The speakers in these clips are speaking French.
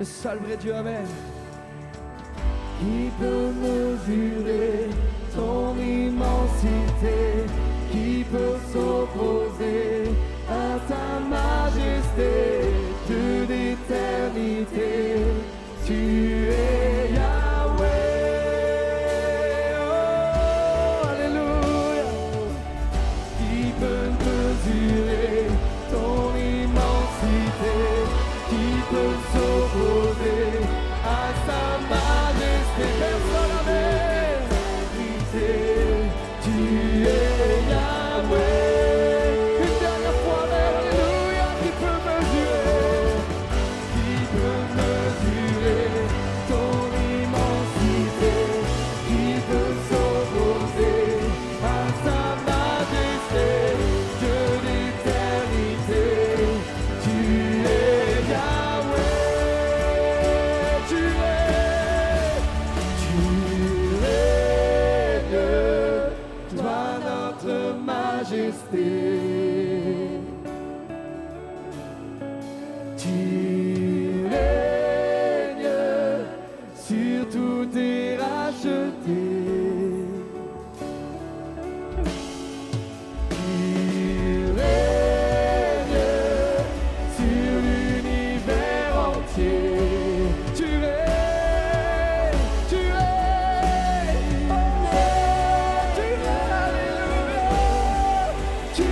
Le seul vrai Dieu, amen. Qui peut mesurer ton immensité? Qui peut s'opposer à ta majesté? Dieu d'éternité, tu es Yahweh. Oh, alléluia. Qui peut mesurer ton immensité? Qui peut s'opposer à sa majesté? Personne, amen. Tu es Yahweh. Une dernière fois, amen, alléluia. Qui peut mesurer ton immensité? Qui peut s'opposer à sa majesté? Dieu d'éternité, tu es Yahweh. Tu règnes, toi notre majesté. Tu règnes, sur tout est racheté. Tu règnes sur l'univers entier. Tu règnes, alléluia. Tu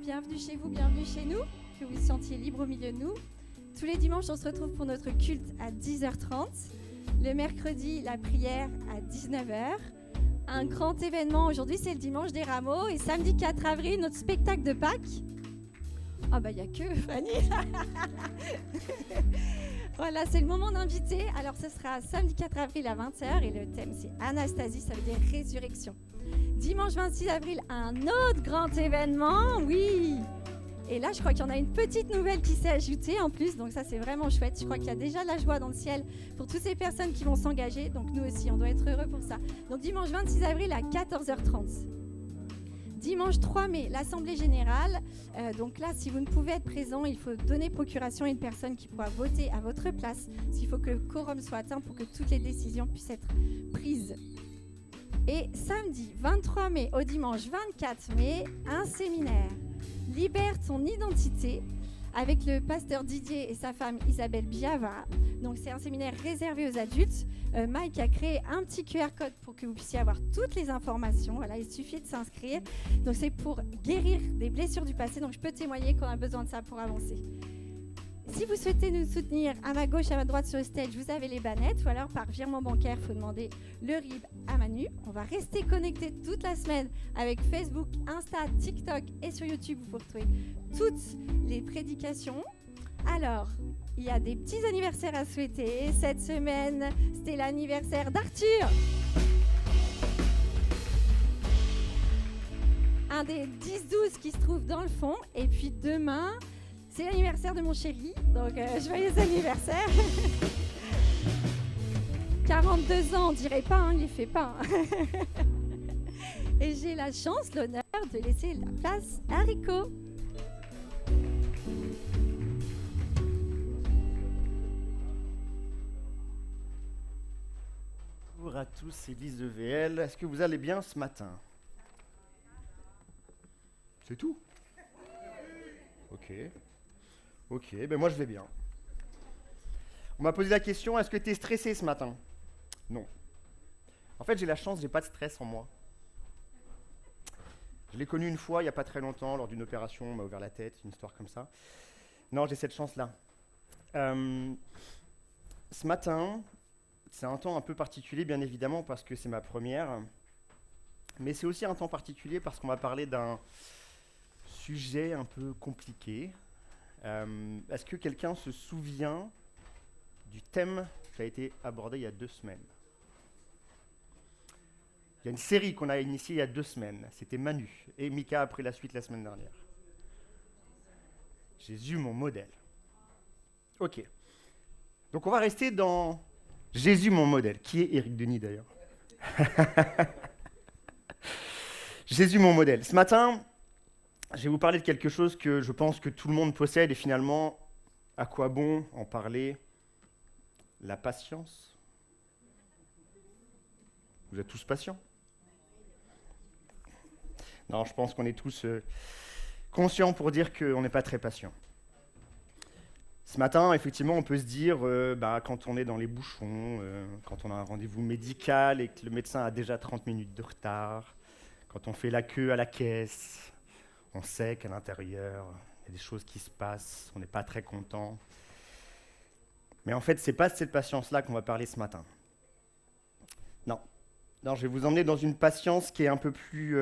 Bienvenue chez vous, bienvenue chez nous, que vous vous sentiez libre au milieu de nous. Tous les dimanches, on se retrouve pour notre culte à 10h30. Le mercredi, la prière à 19h. Un grand événement, aujourd'hui c'est le dimanche des rameaux et samedi 4 avril, notre spectacle de Pâques. Ah bah il n'y a que Fanny. Voilà, c'est le moment d'inviter. Alors ce sera samedi 4 avril à 20h et le thème c'est Anastasie, ça veut dire résurrection. Dimanche 26 avril, un autre grand événement, oui. Et là, je crois qu'il y en a une petite nouvelle qui s'est ajoutée en plus, donc ça c'est vraiment chouette. Je crois qu'il y a déjà la joie dans le ciel pour toutes ces personnes qui vont s'engager, donc nous aussi, on doit être heureux pour ça. Donc dimanche 26 avril à 14h30. Dimanche 3 mai, l'Assemblée Générale. Donc là, si vous ne pouvez être présent, il faut donner procuration à une personne qui pourra voter à votre place. Parce qu'il faut que le quorum soit atteint pour que toutes les décisions puissent être prises. Et samedi 23 mai au dimanche 24 mai, un séminaire. Libère ton identité avec le pasteur Didier et sa femme Isabelle Biava. Donc c'est un séminaire réservé aux adultes. Mike a créé un petit QR code pour que vous puissiez avoir toutes les informations. Voilà, il suffit de s'inscrire. Donc c'est pour guérir des blessures du passé. Donc je peux témoigner qu'on a besoin de ça pour avancer. Si vous souhaitez nous soutenir, à ma gauche, à ma droite sur le stage, vous avez les bannettes ou alors par virement bancaire, il faut demander le RIB à Manu. On va rester connectés toute la semaine avec Facebook, Insta, TikTok et sur YouTube. Vous pouvez retrouver toutes les prédications. Alors, il y a des petits anniversaires à souhaiter. Cette semaine, c'était l'anniversaire d'Arthur. Un des 10-12 qui se trouve dans le fond. Et puis demain, c'est l'anniversaire de mon chéri. Donc, joyeux anniversaire. 42 ans, on dirait pas, hein, il les fait pas. Hein. Et j'ai la chance, l'honneur de laisser la place à Rico. Bonjour à tous, Église de VL. Est-ce que vous allez bien ce matin? C'est tout? Ok, ben moi je vais bien. On m'a posé la question, est-ce que tu es stressé ce matin? Non. En fait, j'ai la chance, j'ai pas de stress en moi. Je l'ai connu une fois, il n'y a pas très longtemps, lors d'une opération, on m'a ouvert la tête, une histoire comme ça. Non, j'ai cette chance-là. Ce matin, c'est un temps un peu particulier, bien évidemment, parce que c'est ma première. Mais c'est aussi un temps particulier parce qu'on va parler d'un sujet un peu compliqué. Est-ce que quelqu'un se souvient du thème qui a été abordé il y a 2 semaines? Il y a une série qu'on a initiée il y a 2 semaines. C'était Manu. Et Mika a pris la suite la semaine dernière. Jésus, mon modèle. Ok. Donc on va rester dans Jésus, mon modèle. Qui est Éric Denis d'ailleurs? Jésus, mon modèle. Ce matin, je vais vous parler de quelque chose que je pense que tout le monde possède et finalement, à quoi bon en parler? La patience. Vous êtes tous patients? Non, je pense qu'on est tous conscients pour dire qu'on n'est pas très patients. Ce matin, effectivement, on peut se dire, quand on est dans les bouchons, quand on a un rendez-vous médical et que le médecin a déjà 30 minutes de retard, quand on fait la queue à la caisse, on sait qu'à l'intérieur, il y a des choses qui se passent, on n'est pas très content. Mais en fait, ce n'est pas de cette patience-là qu'on va parler ce matin. Non, je vais vous emmener dans une patience qui est un peu plus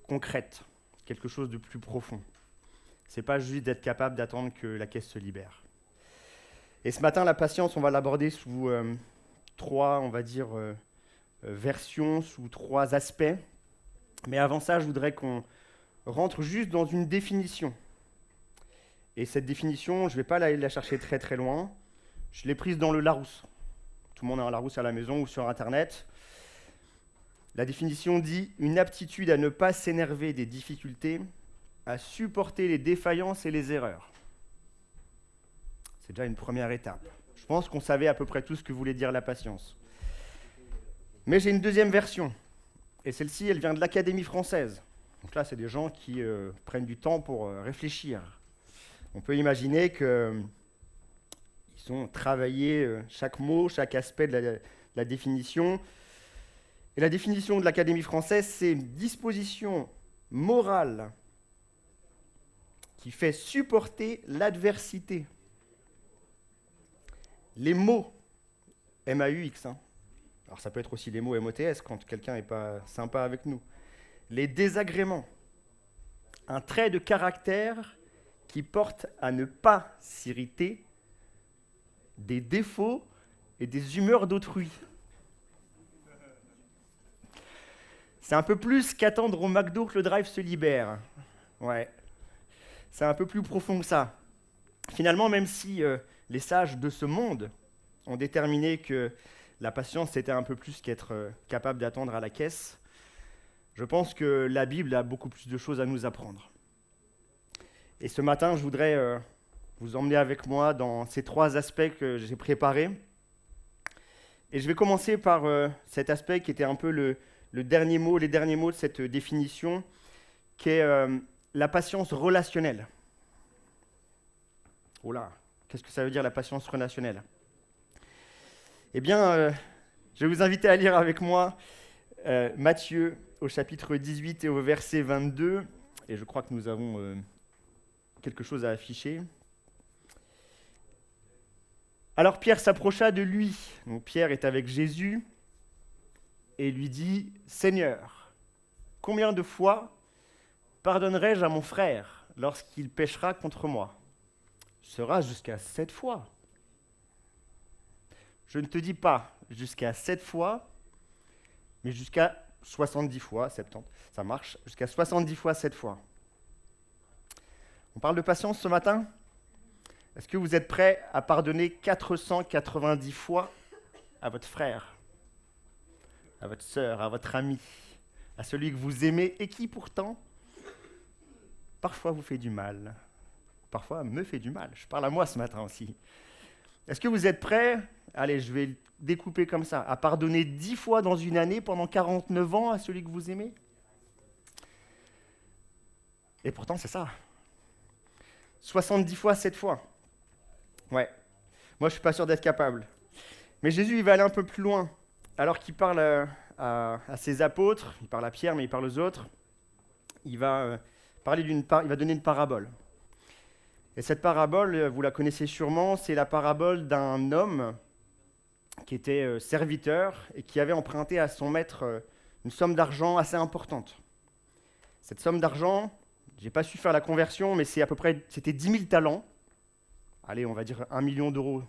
concrète, quelque chose de plus profond. Ce n'est pas juste d'être capable d'attendre que la caisse se libère. Et ce matin, la patience, on va l'aborder sous 3, on va dire, versions, sous 3 aspects. Mais avant ça, je voudrais qu'on rentre juste dans une définition. Et cette définition, je ne vais pas aller la chercher très très loin. Je l'ai prise dans le Larousse. Tout le monde a un Larousse à la maison ou sur Internet. La définition dit « une aptitude à ne pas s'énerver des difficultés, à supporter les défaillances et les erreurs ». C'est déjà une première étape. Je pense qu'on savait à peu près tout ce que voulait dire la patience. Mais j'ai une deuxième version. Et celle-ci, elle vient de l'Académie française. Donc là, c'est des gens qui prennent du temps pour réfléchir. On peut imaginer qu'ils ont travaillé chaque mot, chaque aspect de la définition. Et la définition de l'Académie française, c'est une disposition morale qui fait supporter l'adversité. Les mots, M-A-U-X, alors ça peut être aussi les mots M-O-T-S quand quelqu'un n'est pas sympa avec nous. Les désagréments, un trait de caractère qui porte à ne pas s'irriter des défauts et des humeurs d'autrui. C'est un peu plus qu'attendre au McDo que le drive se libère. Ouais, c'est un peu plus profond que ça. Finalement, même si les sages de ce monde ont déterminé que la patience, c'était un peu plus qu'être capable d'attendre à la caisse, je pense que la Bible a beaucoup plus de choses à nous apprendre. Et ce matin, je voudrais vous emmener avec moi dans ces 3 aspects que j'ai préparés. Et je vais commencer par cet aspect qui était un peu les derniers mots de cette définition, qui est la patience relationnelle. Oh là, qu'est-ce que ça veut dire la patience relationnelle? Eh bien, je vais vous inviter à lire avec moi Matthieu au chapitre 18 et au verset 22. Et je crois que nous avons quelque chose à afficher. Alors Pierre s'approcha de lui. Donc Pierre est avec Jésus et lui dit « Seigneur, combien de fois pardonnerai-je à mon frère lorsqu'il péchera contre moi? Sera jusqu'à 7 fois. Je ne te dis pas jusqu'à 7 fois, mais jusqu'à 70 fois, 70, ça marche, jusqu'à 70 fois 7 fois. On parle de patience ce matin? Est-ce que vous êtes prêts à pardonner 490 fois à votre frère, à votre sœur, à votre ami, à celui que vous aimez et qui pourtant, parfois vous fait du mal, parfois me fait du mal. Je parle à moi ce matin aussi. Est-ce que vous êtes prêts? Allez, je vais le découper comme ça. À pardonner 10 fois dans une année pendant 49 ans à celui que vous aimez? Et pourtant, c'est ça. 70 fois, 7 fois. Ouais. Moi, je ne suis pas sûr d'être capable. Mais Jésus, il va aller un peu plus loin. Alors qu'il parle à ses apôtres, il parle à Pierre, mais il parle aux autres, il va il va donner une parabole. Et cette parabole, vous la connaissez sûrement, c'est la parabole d'un homme qui était serviteur et qui avait emprunté à son maître une somme d'argent assez importante. Cette somme d'argent, je n'ai pas su faire la conversion, mais c'était 10 000 talents. Allez, on va dire 1 million d'euros.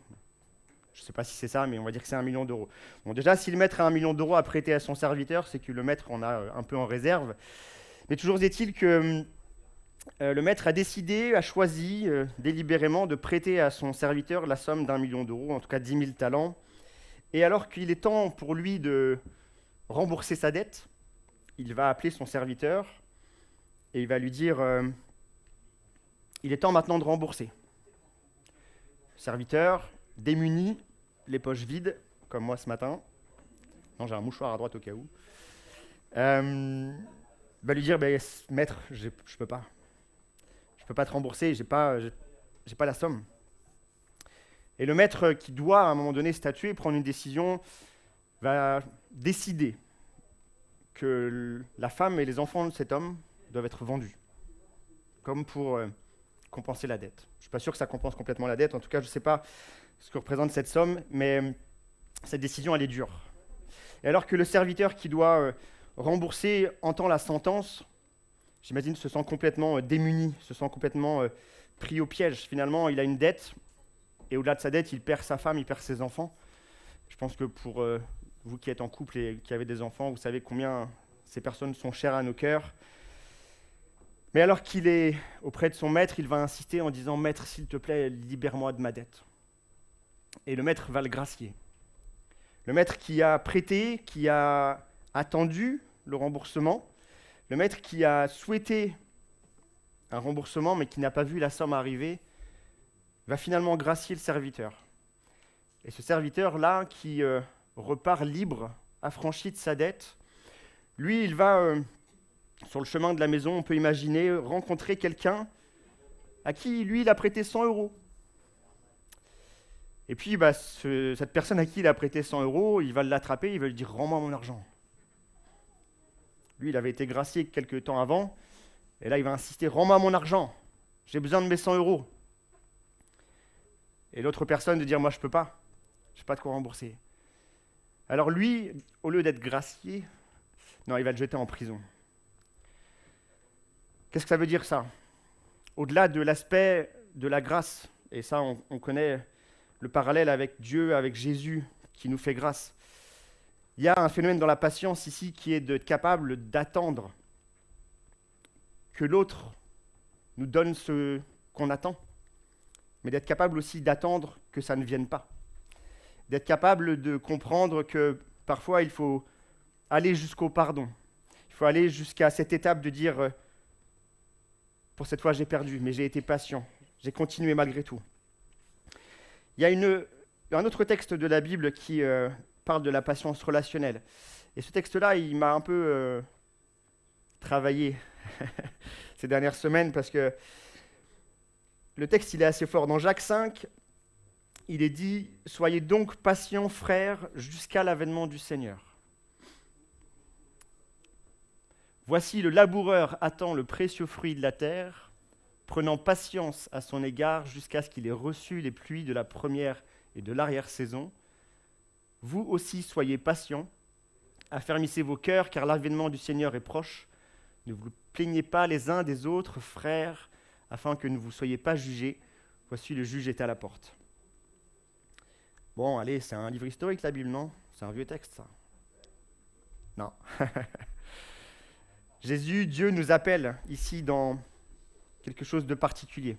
Je ne sais pas si c'est ça, mais on va dire que c'est 1 million d'euros. Bon, déjà, si le maître a 1 million d'euros à prêter à son serviteur, c'est que le maître en a un peu en réserve. Mais toujours est-il que le maître a choisi délibérément de prêter à son serviteur la somme d'1 million d'euros, en tout cas 10 000 talents. Et alors qu'il est temps pour lui de rembourser sa dette, il va appeler son serviteur et il va lui dire il est temps maintenant de rembourser. Serviteur, démuni, les poches vides, comme moi ce matin. Non, j'ai un mouchoir à droite au cas où. Va lui dire maître, je peux pas. Je peux pas te rembourser, j'ai pas la somme. Et le maître qui doit à un moment donné statuer, prendre une décision, va décider que la femme et les enfants de cet homme doivent être vendus, comme pour compenser la dette. Je ne suis pas sûr que ça compense complètement la dette, en tout cas je ne sais pas ce que représente cette somme, mais cette décision elle est dure. Et alors que le serviteur qui doit rembourser entend la sentence, j'imagine se sent complètement démuni, se sent complètement pris au piège. Finalement, il a une dette, et au-delà de sa dette, il perd sa femme, il perd ses enfants. Je pense que pour vous qui êtes en couple et qui avez des enfants, vous savez combien ces personnes sont chères à nos cœurs. Mais alors qu'il est auprès de son maître, il va insister en disant « Maître, s'il te plaît, libère-moi de ma dette ». Et le maître va le gracier. Le maître qui a prêté, qui a attendu le remboursement, le maître qui a souhaité un remboursement mais qui n'a pas vu la somme arriver, va finalement gracier le serviteur. Et ce serviteur-là, qui repart libre, affranchi de sa dette, lui, il va, sur le chemin de la maison, on peut imaginer, rencontrer quelqu'un à qui, lui, il a prêté 100 euros. Et puis, cette personne à qui il a prêté 100 euros, il va l'attraper, il va lui dire « Rends-moi mon argent ». Lui, il avait été gracié quelques temps avant, et là, il va insister « Rends-moi mon argent, j'ai besoin de mes 100 euros ». Et l'autre personne de dire « Moi, je ne peux pas, je n'ai pas de quoi rembourser ». Alors lui, au lieu d'être gracié, non, il va le jeter en prison. Qu'est-ce que ça veut dire, ça? Au-delà de l'aspect de la grâce, et ça, on connaît le parallèle avec Dieu, avec Jésus, qui nous fait grâce. Il y a un phénomène dans la patience ici qui est d'être capable d'attendre que l'autre nous donne ce qu'on attend, mais d'être capable aussi d'attendre que ça ne vienne pas. D'être capable de comprendre que parfois il faut aller jusqu'au pardon. Il faut aller jusqu'à cette étape de dire pour cette fois j'ai perdu, mais j'ai été patient, j'ai continué malgré tout. Il y a un autre texte de la Bible qui parle de la patience relationnelle. Et ce texte-là, il m'a un peu travaillé ces dernières semaines parce que le texte, il est assez fort. Dans Jacques 5, il est dit « Soyez donc patients, frères, jusqu'à l'avènement du Seigneur. Voici le laboureur attend le précieux fruit de la terre, prenant patience à son égard jusqu'à ce qu'il ait reçu les pluies de la première et de l'arrière-saison. Vous aussi soyez patients, affermissez vos cœurs, car l'avènement du Seigneur est proche. Ne vous plaignez pas les uns des autres, frères, afin que ne vous soyez pas jugés. Voici le juge est à la porte. » Bon, allez, c'est un livre historique, la Bible, non? C'est un vieux texte, ça. Non. Jésus, Dieu nous appelle ici dans quelque chose de particulier.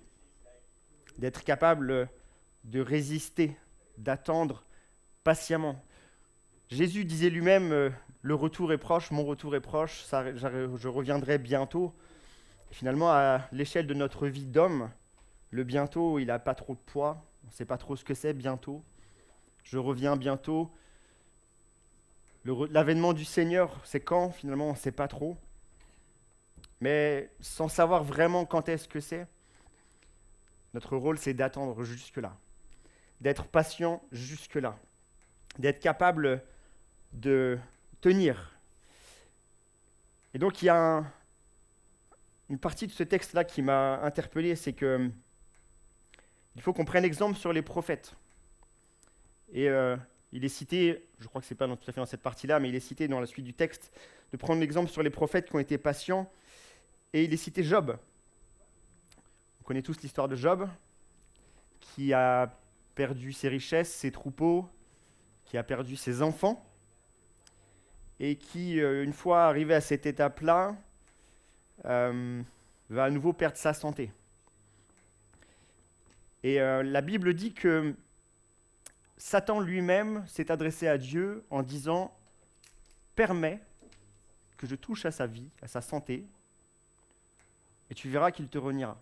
D'être capable de résister, d'attendre patiemment. Jésus disait lui-même, le retour est proche, mon retour est proche, je reviendrai bientôt. Et finalement, à l'échelle de notre vie d'homme, le bientôt, il n'a pas trop de poids. On ne sait pas trop ce que c'est bientôt. Je reviens bientôt. L'avènement du Seigneur, c'est quand? Finalement, on ne sait pas trop. Mais sans savoir vraiment quand est-ce que c'est, notre rôle, c'est d'attendre jusque-là, d'être patient jusque-là, d'être capable de tenir. Et donc, il y a une partie de ce texte-là qui m'a interpellé, c'est que il faut qu'on prenne exemple sur les prophètes. Et il est cité, je crois que ce n'est pas tout à fait dans cette partie-là, mais il est cité dans la suite du texte, de prendre l'exemple sur les prophètes qui ont été patients. Et il est cité Job. On connaît tous l'histoire de Job, qui a perdu ses richesses, ses troupeaux, qui a perdu ses enfants, et qui, une fois arrivé à cette étape-là, va à nouveau perdre sa santé. Et la Bible dit que Satan lui-même s'est adressé à Dieu en disant « Permets que je touche à sa vie, à sa santé, et tu verras qu'il te reniera. »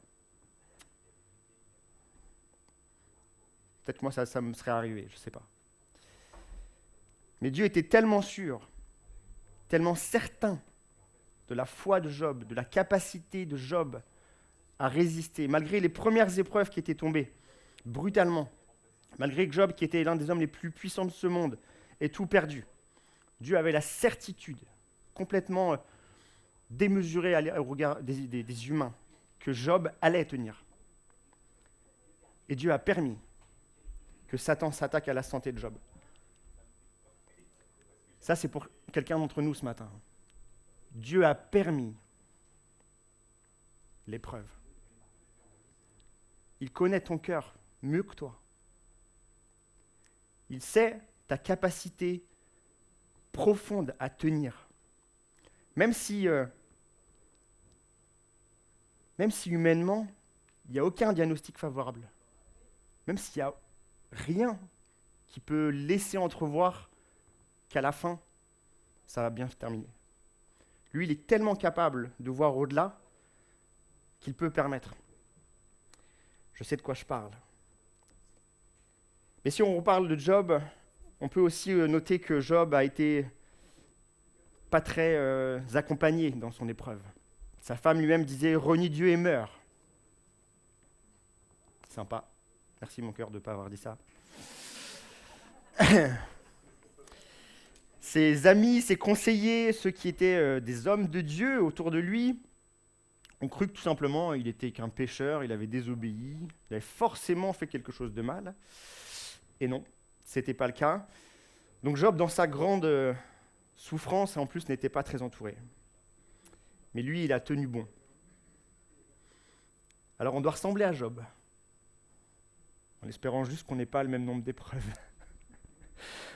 Peut-être que moi, ça me serait arrivé, je ne sais pas. Mais Dieu était tellement sûr, tellement certain de la foi de Job, de la capacité de Job à résister, malgré les premières épreuves qui étaient tombées brutalement, malgré que Job, qui était l'un des hommes les plus puissants de ce monde, ait tout perdu. Dieu avait la certitude, complètement démesurée au regard des humains, que Job allait tenir. Et Dieu a permis que Satan s'attaque à la santé de Job. Ça, c'est pour quelqu'un d'entre nous ce matin. Dieu a permis l'épreuve. Il connaît ton cœur mieux que toi. Il sait ta capacité profonde à tenir. Même si humainement, il n'y a aucun diagnostic favorable. Même s'il n'y a rien qui peut laisser entrevoir qu'à la fin, ça va bien se terminer. Lui, il est tellement capable de voir au-delà qu'il peut permettre. Je sais de quoi je parle. Mais si on reparle de Job, on peut aussi noter que Job a été pas très accompagné dans son épreuve. Sa femme lui-même disait « Renie Dieu et meurs ». Sympa. Merci mon cœur de ne pas avoir dit ça. Ses amis, ses conseillers, ceux qui étaient des hommes de Dieu autour de lui, ont cru que tout simplement il était qu'un pécheur, il avait désobéi, il avait forcément fait quelque chose de mal. Et non, ce n'était pas le cas. Donc Job, dans sa grande souffrance, en plus, n'était pas très entouré. Mais lui, il a tenu bon. Alors on doit ressembler à Job, en espérant juste qu'on n'ait pas le même nombre d'épreuves.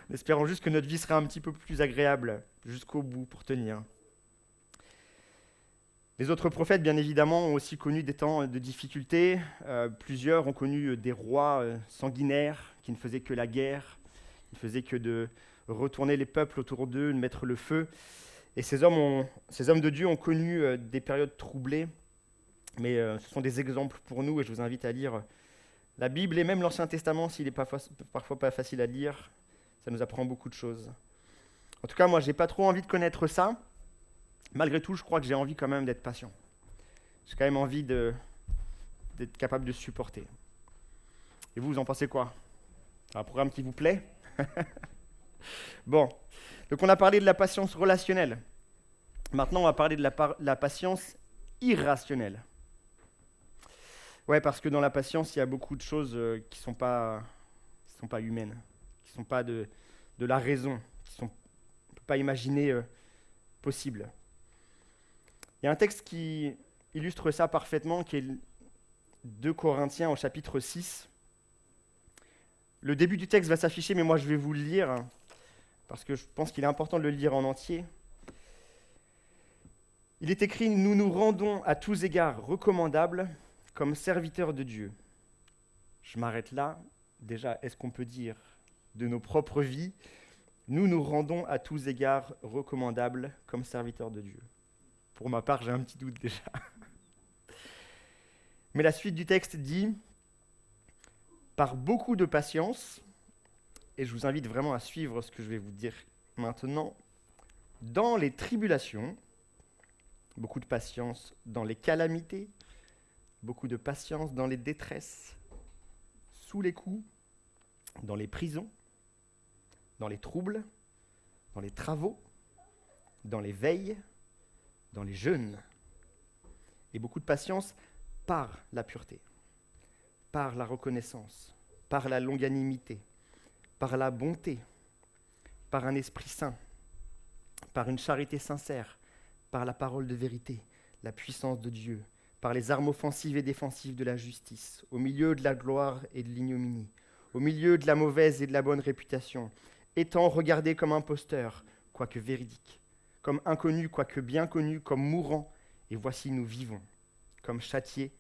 En espérant juste que notre vie sera un petit peu plus agréable jusqu'au bout pour tenir. Les autres prophètes, bien évidemment, ont aussi connu des temps de difficulté. Plusieurs ont connu des rois sanguinaires qui ne faisaient que la guerre, qui ne faisaient que de retourner les peuples autour d'eux, de mettre le feu. Et ces hommes de Dieu ont connu des périodes troublées. Mais ce sont des exemples pour nous, et je vous invite à lire la Bible et même l'Ancien Testament, s'il n'est parfois pas facile à lire. Ça nous apprend beaucoup de choses. En tout cas, moi, je n'ai pas trop envie de connaître ça. Malgré tout, je crois que j'ai envie quand même d'être patient. J'ai quand même envie d'être capable de supporter. Et vous en pensez quoi? C'est un programme qui vous plaît? Bon, donc on a parlé de la patience relationnelle. Maintenant, on va parler de la patience irrationnelle. Ouais, parce que dans la patience, il y a beaucoup de choses qui ne sont pas humaines, qui ne sont pas de la raison, on ne peut pas imaginer possible. Il y a un texte qui illustre ça parfaitement, qui est 2 Corinthiens au chapitre 6. Le début du texte va s'afficher, mais moi je vais vous le lire, parce que je pense qu'il est important de le lire en entier. Il est écrit « Nous nous rendons à tous égards recommandables comme serviteurs de Dieu ». Je m'arrête là. Déjà, est-ce qu'on peut dire de nos propres vies nous nous rendons à tous égards recommandables comme serviteurs de Dieu. Pour ma part, j'ai un petit doute déjà. Mais la suite du texte dit « Par beaucoup de patience », et je vous invite vraiment à suivre ce que je vais vous dire maintenant, dans les tribulations, beaucoup de patience dans les calamités, beaucoup de patience dans les détresses, sous les coups, dans les prisons, dans les troubles, dans les travaux, dans les veilles, dans les jeûnes, et beaucoup de patience par la pureté, par la reconnaissance, par la longanimité, par la bonté, par un esprit saint, par une charité sincère, par la parole de vérité, la puissance de Dieu, par les armes offensives et défensives de la justice, au milieu de la gloire et de l'ignominie, au milieu de la mauvaise et de la bonne réputation, étant regardé comme imposteur, quoique véridique, comme inconnu, quoique bien connu, comme mourant, et voici nous vivons, comme châtiés,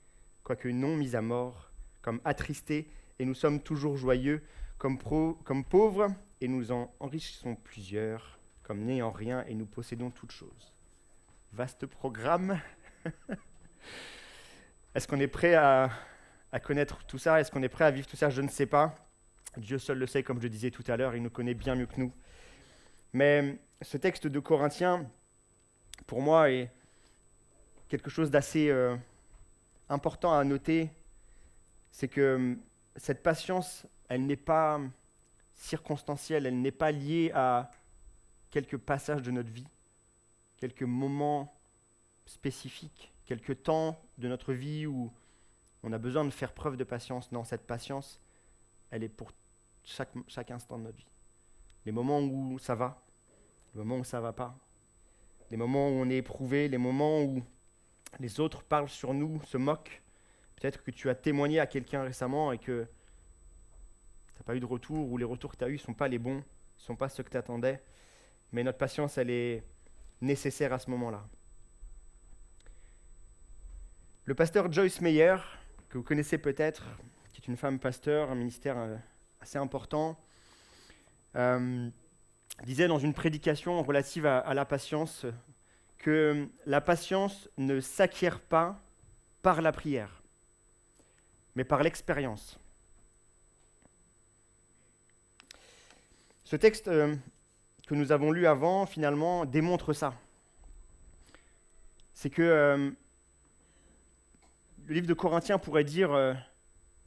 quoique non mis à mort, comme attristés, et nous sommes toujours joyeux, comme pauvres, et nous en enrichissons plusieurs, comme n'ayant rien, et nous possédons toutes choses. Vaste programme. Est-ce qu'on est prêt à connaître tout ça? Est-ce qu'on est prêt à vivre tout ça? Je ne sais pas. Dieu seul le sait, comme je disais tout à l'heure, il nous connaît bien mieux que nous. Mais ce texte de Corinthiens, pour moi, est quelque chose d'assez important à noter. C'est que cette patience, elle n'est pas circonstancielle, elle n'est pas liée à quelques passages de notre vie, quelques moments spécifiques, quelques temps de notre vie où on a besoin de faire preuve de patience. Non, cette patience, elle est pour chaque instant de notre vie. Les moments où ça va, les moments où ça ne va pas, les moments où on est éprouvé, les moments où les autres parlent sur nous, se moquent. Peut-être que tu as témoigné à quelqu'un récemment et que tu n'as pas eu de retour, ou les retours que tu as eus ne sont pas les bons, ne sont pas ceux que tu attendais. Mais notre patience, elle est nécessaire à ce moment-là. Le pasteur Joyce Meyer, que vous connaissez peut-être, qui est une femme pasteur, un ministère assez important, disait dans une prédication relative à la patience que la patience ne s'acquiert pas par la prière, mais par l'expérience. Ce texte que nous avons lu avant, finalement, démontre ça. C'est que le livre de Corinthiens pourrait dire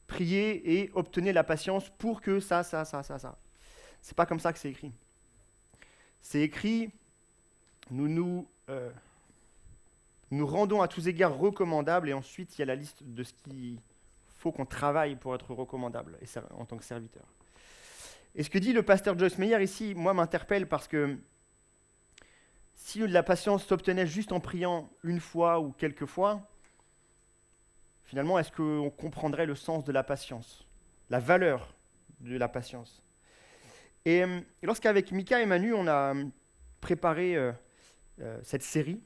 priez et obtenez la patience pour que ça. C'est pas comme ça que c'est écrit. C'est écrit nous rendons à tous égards recommandables, et ensuite il y a la liste de ce qu'il faut qu'on travaille pour être recommandable en tant que serviteur. Et ce que dit le pasteur Joyce Meyer ici, moi, m'interpelle parce que si la patience s'obtenait juste en priant une fois ou quelques fois, finalement, est-ce qu'on comprendrait le sens de la patience, la valeur de la patience? Et lorsqu'avec Mika et Manu, on a préparé cette série,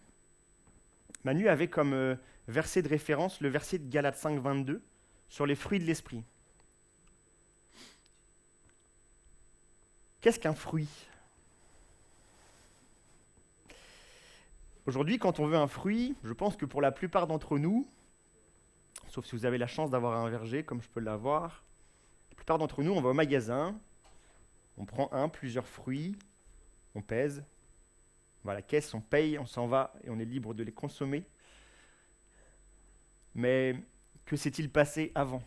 Manu avait comme verset de référence le verset de Galates 5, 22 sur les fruits de l'esprit. Qu'est-ce qu'un fruit? Aujourd'hui, quand on veut un fruit, je pense que pour la plupart d'entre nous, sauf si vous avez la chance d'avoir un verger comme je peux l'avoir, la plupart d'entre nous, on va au magasin, on prend plusieurs fruits, on pèse, on va à la caisse, on paye, on s'en va et on est libre de les consommer. Mais que s'est-il passé avant?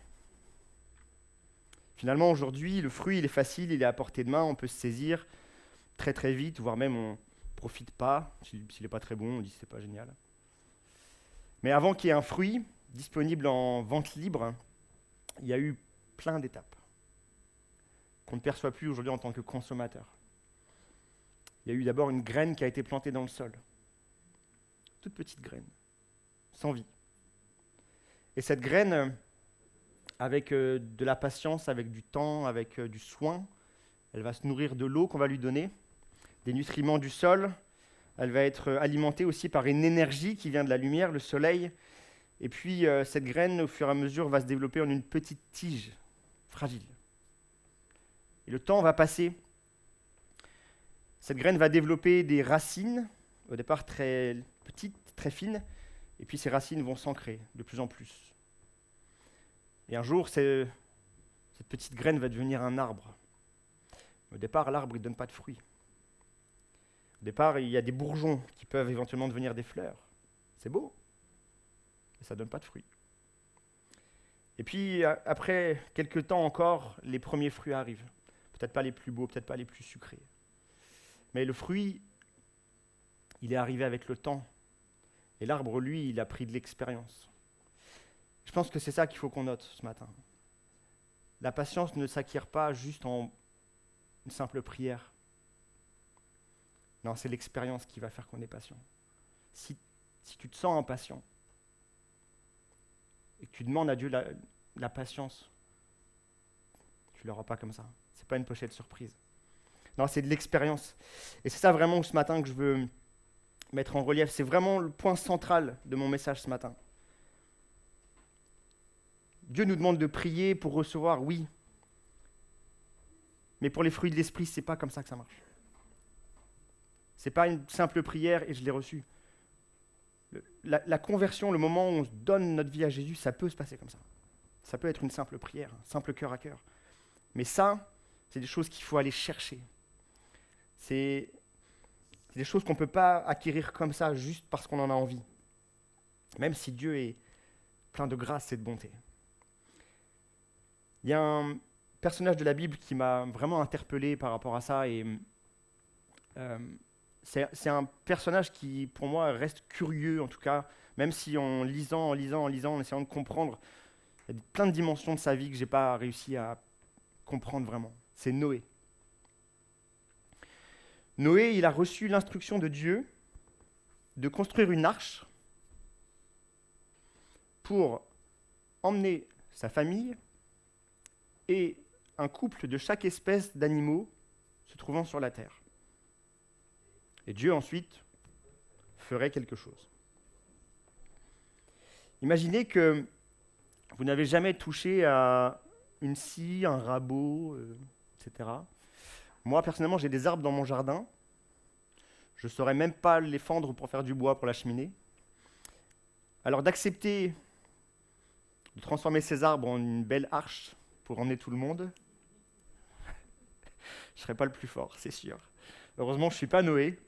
Finalement, aujourd'hui, le fruit, il est facile, il est à portée de main, on peut se saisir très très vite, voire même on ne profite pas. S'il n'est pas très bon, on dit que ce n'est pas génial. Mais avant qu'il y ait un fruit disponible en vente libre, il y a eu plein d'étapes qu'on ne perçoit plus aujourd'hui en tant que consommateur. Il y a eu d'abord une graine qui a été plantée dans le sol. Toute petite graine, sans vie. Et cette graine, avec de la patience, avec du temps, avec du soin, elle va se nourrir de l'eau qu'on va lui donner, des nutriments du sol. Elle va être alimentée aussi par une énergie qui vient de la lumière, le soleil. Et puis cette graine, au fur et à mesure, va se développer en une petite tige fragile. Et le temps va passer. Cette graine va développer des racines, au départ très petites, très fines, et puis ces racines vont s'ancrer de plus en plus. Et un jour, cette petite graine va devenir un arbre. Au départ, l'arbre ne donne pas de fruits. Au départ, il y a des bourgeons qui peuvent éventuellement devenir des fleurs. C'est beau, mais ça ne donne pas de fruits. Et puis, après quelques temps encore, les premiers fruits arrivent. Peut-être pas les plus beaux, peut-être pas les plus sucrés. Mais le fruit, il est arrivé avec le temps. Et l'arbre, lui, il a pris de l'expérience. Je pense que c'est ça qu'il faut qu'on note ce matin. La patience ne s'acquiert pas juste en une simple prière. Non, c'est l'expérience qui va faire qu'on est patient. Si tu te sens impatient et que tu demandes à Dieu la patience, tu ne l'auras pas comme ça. Ce n'est pas une pochette surprise. Non, c'est de l'expérience. Et c'est ça vraiment ce matin que je veux mettre en relief. C'est vraiment le point central de mon message ce matin. Dieu nous demande de prier pour recevoir, oui. Mais pour les fruits de l'esprit, ce n'est pas comme ça que ça marche. Ce n'est pas une simple prière et je l'ai reçue. La conversion, le moment où on donne notre vie à Jésus, ça peut se passer comme ça. Ça peut être une simple prière, un simple cœur à cœur. Mais ça, c'est des choses qu'il faut aller chercher. C'est des choses qu'on ne peut pas acquérir comme ça, juste parce qu'on en a envie. Même si Dieu est plein de grâce et de bonté. Il y a un personnage de la Bible qui m'a vraiment interpellé par rapport à ça. Et c'est un personnage qui, pour moi, reste curieux, en tout cas, même si en lisant, en essayant de comprendre, il y a plein de dimensions de sa vie que je n'ai pas réussi à comprendre vraiment. C'est Noé. Noé, il a reçu l'instruction de Dieu de construire une arche pour emmener sa famille et un couple de chaque espèce d'animaux se trouvant sur la terre. Et Dieu ensuite ferait quelque chose. Imaginez que vous n'avez jamais touché à une scie, un rabot, etc. Moi, personnellement, j'ai des arbres dans mon jardin. Je ne saurais même pas les fendre pour faire du bois pour la cheminée. Alors d'accepter de transformer ces arbres en une belle arche pour emmener tout le monde, je ne serais pas le plus fort, c'est sûr. Heureusement, je ne suis pas Noé.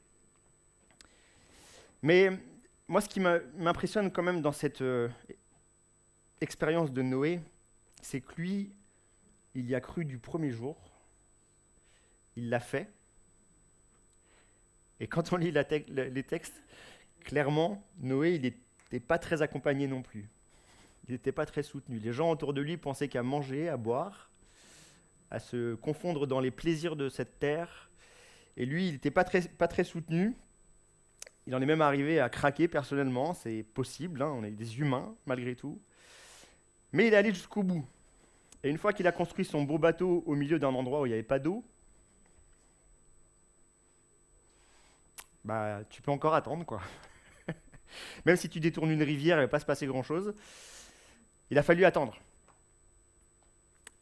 Mais moi, ce qui m'impressionne quand même dans cette expérience de Noé, c'est que lui, il y a cru du premier jour, il l'a fait, et quand on lit les textes, clairement, Noé, il n'était pas très accompagné non plus. Il n'était pas très soutenu. Les gens autour de lui pensaient qu'à manger, à boire, à se confondre dans les plaisirs de cette terre, et lui, il n'était pas très soutenu. Il en est même arrivé à craquer personnellement, c'est possible, on est des humains malgré tout. Mais il est allé jusqu'au bout. Et une fois qu'il a construit son beau bateau au milieu d'un endroit où il n'y avait pas d'eau, bah, tu peux encore attendre, quoi. Même si tu détournes une rivière, il ne va pas se passer grand-chose. Il a fallu attendre.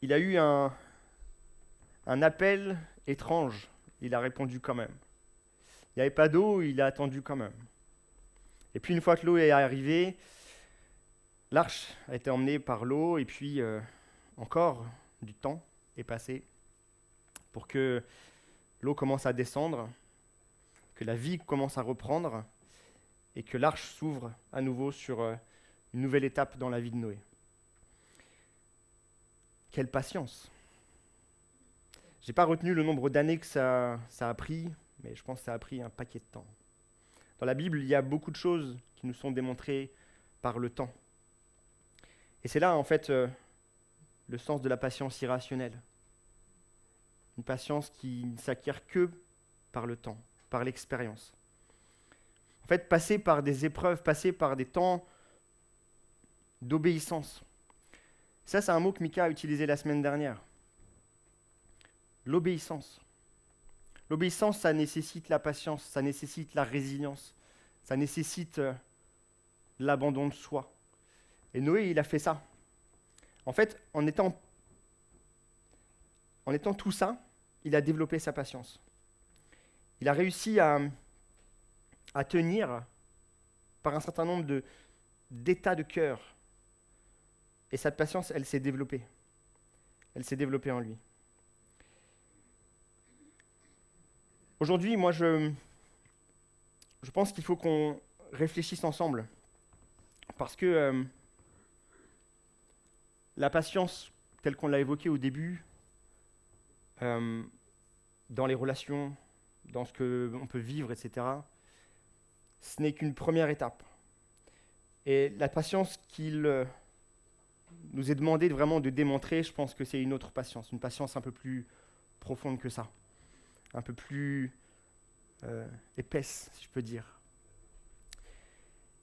Il a eu un appel étrange. Il a répondu quand même. Il n'y avait pas d'eau, il a attendu quand même. Et puis une fois que l'eau est arrivée, l'arche a été emmenée par l'eau, et puis encore du temps est passé pour que l'eau commence à descendre, que la vie commence à reprendre, et que l'arche s'ouvre à nouveau sur une nouvelle étape dans la vie de Noé. Quelle patience! Je n'ai pas retenu le nombre d'années que ça a pris, mais je pense que ça a pris un paquet de temps. Dans la Bible, il y a beaucoup de choses qui nous sont démontrées par le temps. Et c'est là, en fait, le sens de la patience irrationnelle. Une patience qui ne s'acquiert que par le temps, par l'expérience. En fait, passer par des épreuves, passer par des temps d'obéissance. Ça, c'est un mot que Mika a utilisé la semaine dernière. L'obéissance. L'obéissance, ça nécessite la patience, ça nécessite la résilience, ça nécessite l'abandon de soi. Et Noé, il a fait ça. En fait, en étant tout ça, il a développé sa patience. il a réussi à tenir par un certain nombre d'états de cœur. Et cette patience, elle s'est développée. Elle s'est développée en lui. Aujourd'hui, moi, je pense qu'il faut qu'on réfléchisse ensemble. Parce que la patience, telle qu'on l'a évoquée au début, dans les relations, dans ce qu'on peut vivre, etc., ce n'est qu'une première étape. Et la patience qu'il nous est demandé vraiment de démontrer, je pense que c'est une autre patience, une patience un peu plus profonde que ça, un peu plus épaisse, si je peux dire.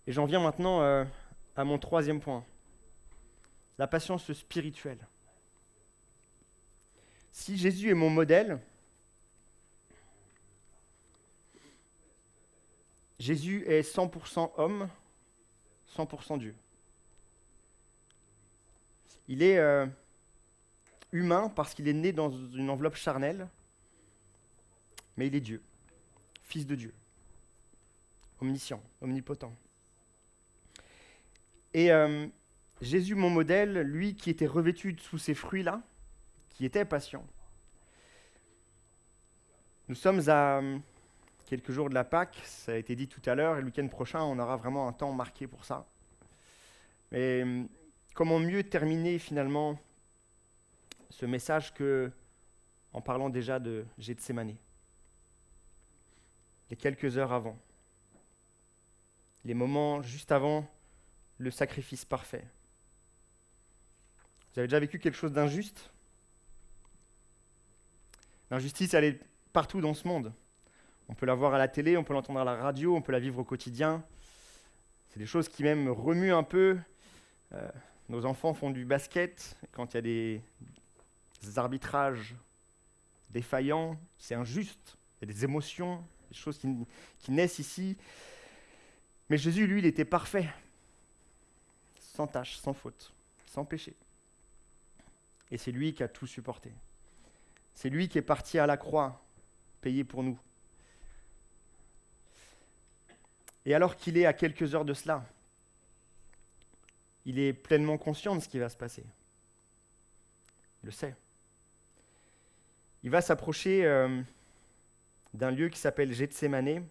Et j'en viens maintenant à mon troisième point, la patience spirituelle. Si Jésus est mon modèle, Jésus est 100% homme, 100% Dieu. Il est humain parce qu'il est né dans une enveloppe charnelle, mais il est Dieu, fils de Dieu, omniscient, omnipotent. Et Jésus, mon modèle, lui qui était revêtu de sous ces fruits-là, qui était patient. Nous sommes à quelques jours de la Pâque, ça a été dit tout à l'heure, et le week-end prochain, on aura vraiment un temps marqué pour ça. Mais comment mieux terminer finalement ce message que en parlant déjà de Gethsémané, les quelques heures avant, les moments juste avant le sacrifice parfait. Vous avez déjà vécu quelque chose d'injuste ? L'injustice, elle est partout dans ce monde. On peut la voir à la télé, on peut l'entendre à la radio, on peut la vivre au quotidien. C'est des choses qui même remuent un peu. Nos enfants font du basket. Quand il y a des arbitrages défaillants, c'est injuste. Il y a des émotions, des choses qui naissent ici. Mais Jésus, lui, il était parfait. Sans tache, sans faute, sans péché. Et c'est lui qui a tout supporté. C'est lui qui est parti à la croix, payé pour nous. Et alors qu'il est à quelques heures de cela, il est pleinement conscient de ce qui va se passer. Il le sait. Il va s'approcher d'un lieu qui s'appelle Gethsémané.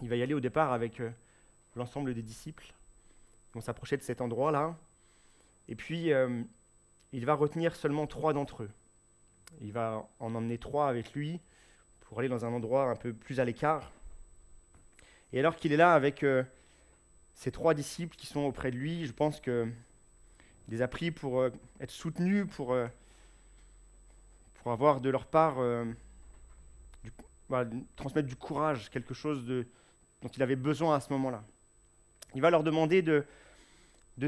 Il va y aller au départ avec l'ensemble des disciples. Ils vont s'approcher de cet endroit-là. Et puis, il va retenir seulement 3 d'entre eux. Il va en emmener 3 avec lui pour aller dans un endroit un peu plus à l'écart. Et alors qu'il est là avec ces 3 disciples qui sont auprès de lui, je pense qu'il les a pris pour être soutenus, pour avoir de leur part, transmettre du courage, quelque chose dont il avait besoin à ce moment-là. Il va leur demander de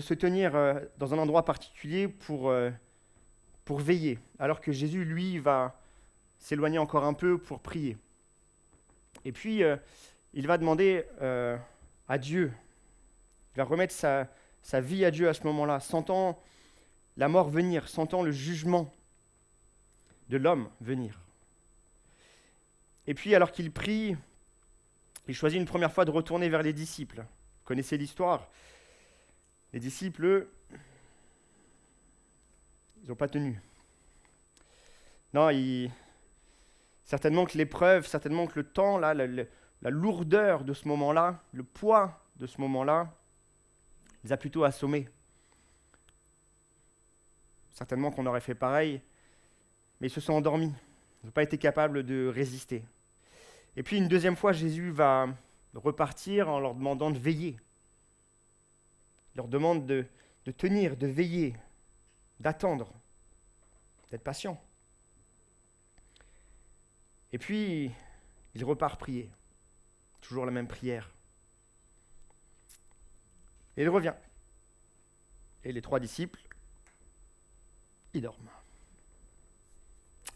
se tenir dans un endroit particulier pour veiller, alors que Jésus, lui, va s'éloigner encore un peu pour prier. Et puis, il va demander à Dieu, il va remettre sa vie à Dieu à ce moment-là, sentant la mort venir, sentant le jugement de l'homme venir. Et puis, alors qu'il prie, il choisit une première fois de retourner vers les disciples. Vous connaissez l'histoire. Les disciples, eux, ils n'ont pas tenu. Non, certainement que l'épreuve, certainement que le temps, là, la lourdeur de ce moment-là, le poids de ce moment-là, les a plutôt assommés. Certainement qu'on aurait fait pareil, mais ils se sont endormis. Ils n'ont pas été capables de résister. Et puis une deuxième fois, Jésus va repartir en leur demandant de veiller. Il leur demande de tenir, de veiller, d'attendre, d'être patient. Et puis, il repart prier. Toujours la même prière. Et il revient. Et les 3 disciples, ils dorment.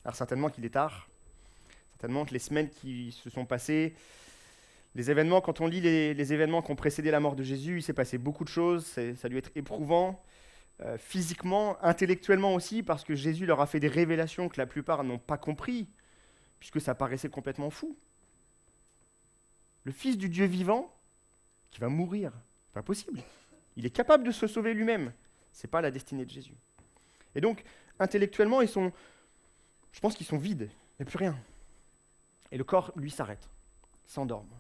Alors certainement qu'il est tard. Certainement que les semaines qui se sont passées, les événements, quand on lit les événements qui ont précédé la mort de Jésus, il s'est passé beaucoup de choses. Ça a dû être éprouvant, physiquement, intellectuellement aussi, parce que Jésus leur a fait des révélations que la plupart n'ont pas compris, puisque ça paraissait complètement fou. le Fils du Dieu vivant, qui va mourir. Pas possible. Il est capable de se sauver lui-même. Ce n'est pas la destinée de Jésus. Et donc, intellectuellement, je pense qu'ils sont vides. Il n'y a plus rien. Et le corps, lui, s'arrête, s'endorme.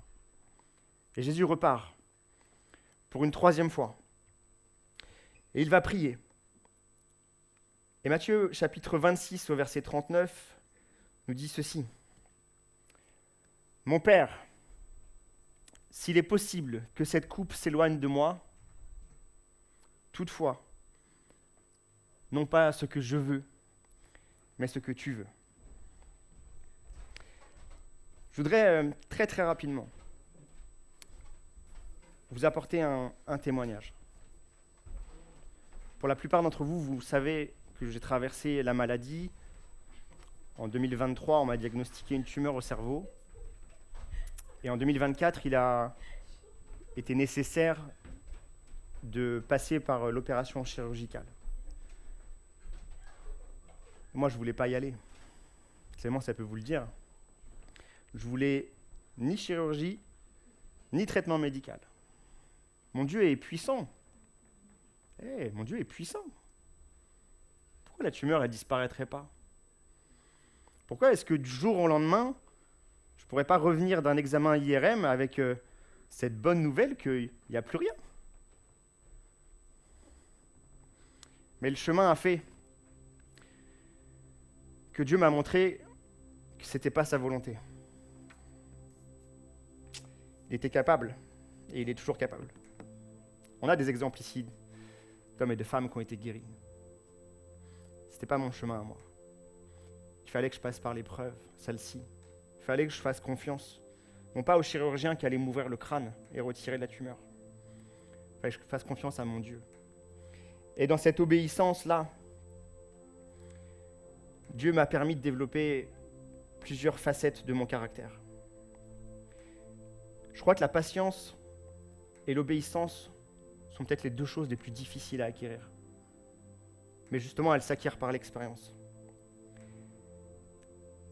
Et Jésus repart pour une 3e fois. Et il va prier. Et Matthieu, chapitre 26, au verset 39, nous dit ceci. « Mon Père, s'il est possible que cette coupe s'éloigne de moi, toutefois, non pas ce que je veux, mais ce que tu veux. » Je voudrais très très rapidement vous apporter un témoignage. Pour la plupart d'entre vous, vous savez que j'ai traversé la maladie. En 2023, on m'a diagnostiqué une tumeur au cerveau. Et en 2024, il a été nécessaire de passer par l'opération chirurgicale. Moi, je ne voulais pas y aller. Clément, ça peut vous le dire. Je voulais ni chirurgie, ni traitement médical. Mon Dieu est puissant. Mon Dieu est puissant. Pourquoi la tumeur, elle ne disparaîtrait pas? Pourquoi est-ce que du jour au lendemain, je ne pourrais pas revenir d'un examen IRM avec cette bonne nouvelle qu'il n'y a plus rien? Mais le chemin a fait que Dieu m'a montré que ce n'était pas sa volonté. Il était capable, et il est toujours capable. On a des exemples ici d'hommes et de femmes qui ont été guéris. Ce n'était pas mon chemin à moi. Il fallait que je passe par l'épreuve, celle-ci. Il fallait que je fasse confiance, non pas au chirurgien qui allait m'ouvrir le crâne et retirer la tumeur. Il fallait que je fasse confiance à mon Dieu. Et dans cette obéissance-là, Dieu m'a permis de développer plusieurs facettes de mon caractère. Je crois que la patience et l'obéissance sont peut-être les 2 choses les plus difficiles à acquérir. Mais justement, elles s'acquièrent par l'expérience.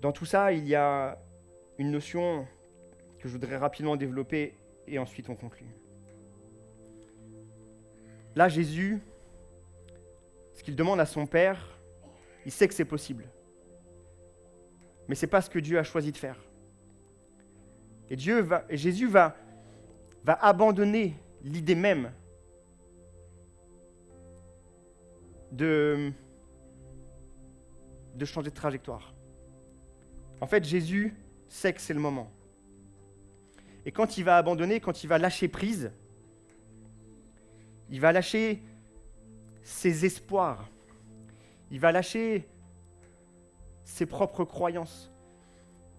Dans tout ça, il y a une notion que je voudrais rapidement développer et ensuite on conclut. Là, Jésus, ce qu'il demande à son Père, il sait que c'est possible. Mais ce n'est pas ce que Dieu a choisi de faire. Et Jésus va abandonner l'idée même de changer de trajectoire. En fait, Jésus sait que c'est le moment. Et quand il va abandonner, quand il va lâcher prise, il va lâcher ses espoirs, il va lâcher ses propres croyances,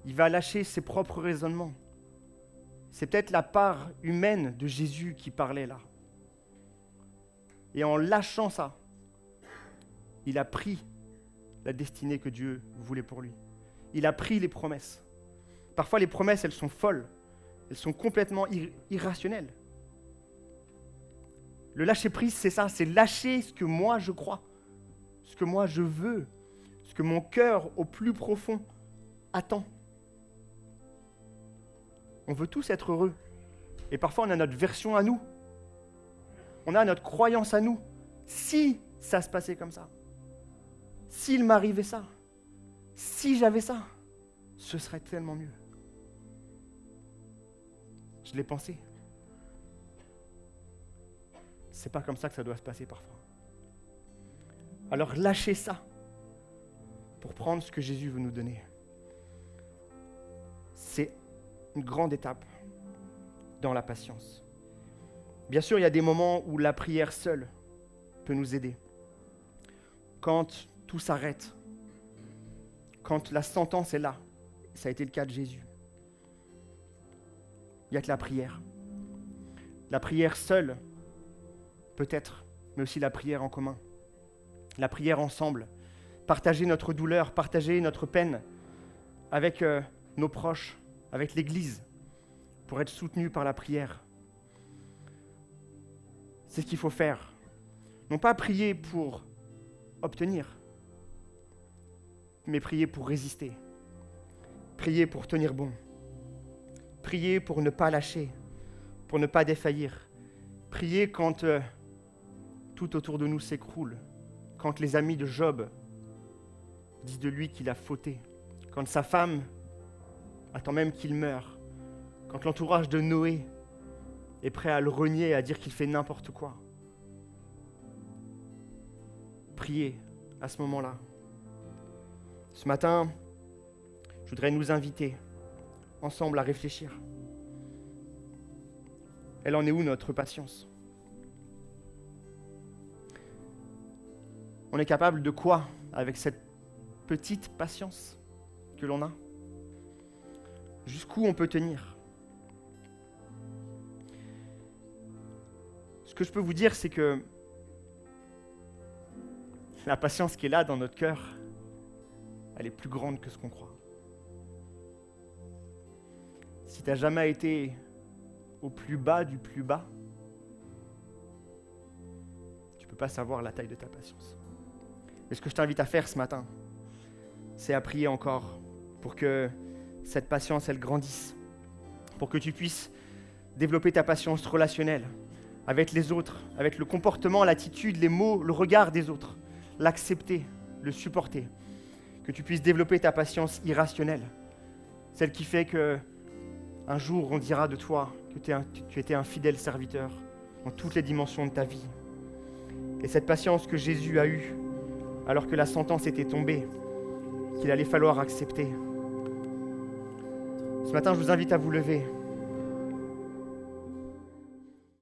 il va lâcher ses propres raisonnements. C'est peut-être la part humaine de Jésus qui parlait là. Et en lâchant ça, il a pris la destinée que Dieu voulait pour lui. Il a pris les promesses. Parfois, les promesses, elles sont folles. Elles sont complètement irrationnelles. Le lâcher-prise, c'est ça. C'est lâcher ce que moi, je crois. Ce que moi, je veux. Ce que mon cœur, au plus profond, attend. On veut tous être heureux. Et parfois, on a notre version à nous. On a notre croyance à nous. Si ça se passait comme ça, s'il m'arrivait ça, si j'avais ça, ce serait tellement mieux. Je l'ai pensé. C'est pas comme ça que ça doit se passer parfois. Alors lâchez ça pour prendre ce que Jésus veut nous donner. C'est une grande étape dans la patience. Bien sûr, il y a des moments où la prière seule peut nous aider. Quand tout s'arrête, quand la sentence est là, ça a été le cas de Jésus. Il n'y a que la prière. La prière seule, peut-être, mais aussi la prière en commun. La prière ensemble. Partager notre douleur, partager notre peine avec nos proches, avec l'Église, pour être soutenu par la prière. C'est ce qu'il faut faire. Non pas prier pour obtenir, mais prier pour résister. Prier pour tenir bon. Priez pour ne pas lâcher, pour ne pas défaillir. Priez quand tout autour de nous s'écroule, quand les amis de Job disent de lui qu'il a fauté, quand sa femme attend même qu'il meure, quand l'entourage de Noé est prêt à le renier et à dire qu'il fait n'importe quoi. Priez à ce moment-là. Ce matin, je voudrais nous inviter ensemble à réfléchir. Elle en est où notre patience? On est capable de quoi avec cette petite patience que l'on a? Jusqu'où on peut tenir? Ce que je peux vous dire, c'est que la patience qui est là dans notre cœur, elle est plus grande que ce qu'on croit. Si tu n'as jamais été au plus bas du plus bas, tu ne peux pas savoir la taille de ta patience. Et ce que je t'invite à faire ce matin, c'est à prier encore pour que cette patience, elle grandisse, pour que tu puisses développer ta patience relationnelle avec les autres, avec le comportement, l'attitude, les mots, le regard des autres, l'accepter, le supporter, que tu puisses développer ta patience irrationnelle, celle qui fait que un jour on dira de toi que tu étais un fidèle serviteur dans toutes les dimensions de ta vie. Et cette patience que Jésus a eue alors que la sentence était tombée, qu'il allait falloir accepter. Ce matin, je vous invite à vous lever.